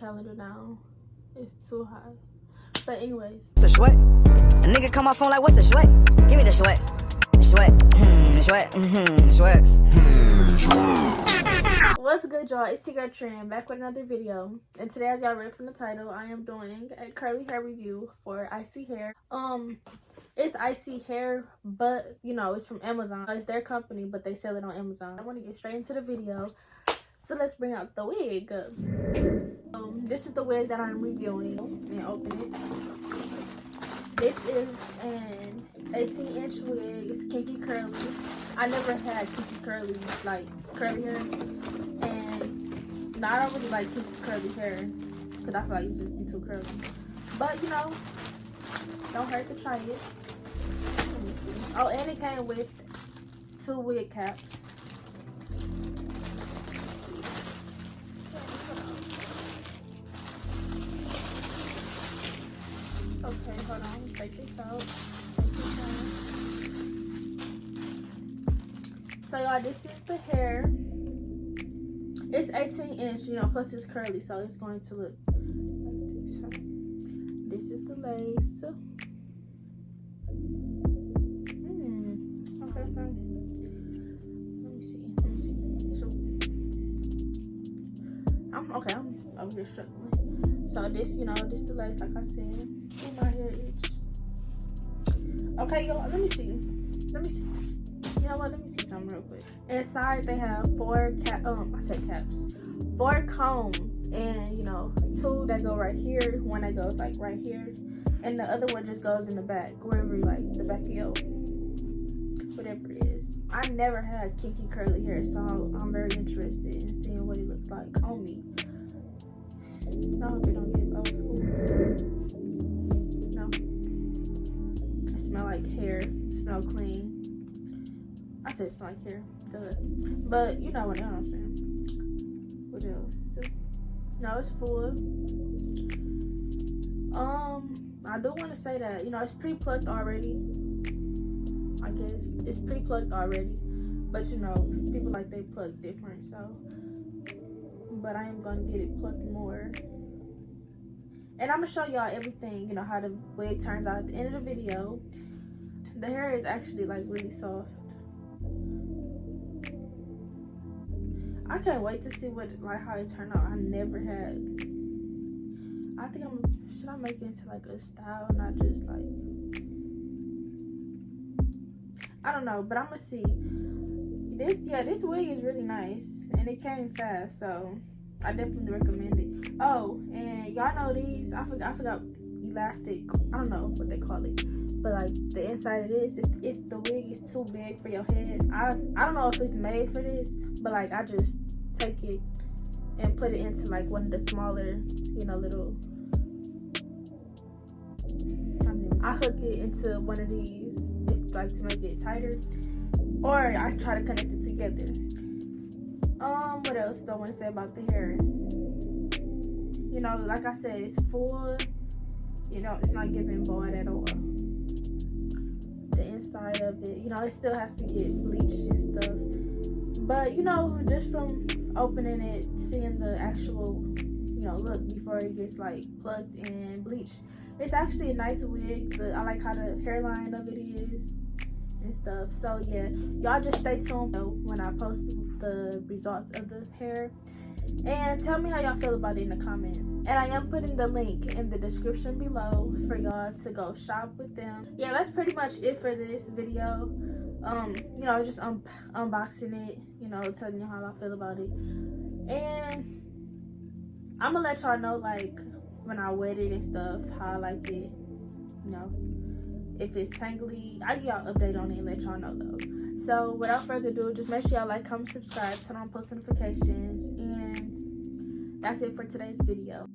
calendar now. It's too high. But anyways. The sweat. A nigga come off phone like, what's the sweat? Give me the sweat. The sweat. The sweat. The sweat. What's good, y'all? It's Girl Trend back with another video. And today, as y'all read from the title, I am doing a curly hair review for Isee Hair. It's Isee Hair, but you know, it's from Amazon. It's their company, but they sell it on Amazon. I want to get straight into the video. So let's bring out the wig. This is the wig that I'm reviewing and open it. This is an 18-inch wig. It's kinky curly. I never had kinky curly, like curly hair, and I don't really like kinky curly hair because I feel like it's just be too curly. But you know, don't hurt to try it. Let me see. Oh, and it came with 2 wig caps. Okay, hold on. Take this out. So y'all, this is the hair. It's 18-inch, you know, plus it's curly, so it's going to look like this. This is the lace. Okay, fine. Let me see. So, I'm over here struggling. So this, you know, this the lace, like I said. My hair itch. Okay, y'all, let me see. You know what? Let me see something real quick. Inside they have 4 combs, and you know, 2 that go right here, 1 that goes like right here, and the other one just goes in the back, wherever, like the back of your whatever it is. I never had kinky curly hair, so I'm very interested in seeing what it looks like on me. I hope it don't get old school. Smell like hair, smell clean. I said smell like hair, duh. But you know what I'm saying. What else? No, it's full. I do want to say that, you know, it's pre-plucked already. I guess it's pre-plucked already, but you know, people like they pluck different, so. But I am gonna get it plucked more. And I'm gonna show y'all everything, you know, how the wig turns out at the end of the video. The hair is actually like really soft. I can't wait to see how it turned out. I never had. I think should I make it into like a style, not just like, I don't know, but I'm gonna see. This wig is really nice and it came fast, so I definitely recommend it. Oh, and y'all know these, I forgot elastic, I don't know what they call it, but like the inside of this, if the wig is too big for your head, I don't know if it's made for this, but like I just take it and put it into like one of the smaller, you know, little, I hook it into one of these, if like to make it tighter, or I try to connect it together. What else do I want to say about the hair? You know, like I said, it's full. You know, it's not giving bald at all. The inside of it, you know, it still has to get bleached and stuff. But, you know, just from opening it, seeing the actual, you know, look before it gets, like, plucked and bleached, it's actually a nice wig. I like how the hairline of it is and stuff. So, yeah, y'all just stay tuned when I post the results of the hair. And tell me how y'all feel about it in the comments. And I am putting the link in the description below for y'all to go shop with them. Yeah, that's pretty much it for this video. You know, just unboxing it, you know, telling you how I feel about it. And I'm gonna let y'all know, like, when I wet it and stuff, how I like it, you know. If it's tangly, I give y'all an update on it and let y'all know though. So without further ado, just make sure y'all like, comment, subscribe, turn on post notifications, and that's it for today's video.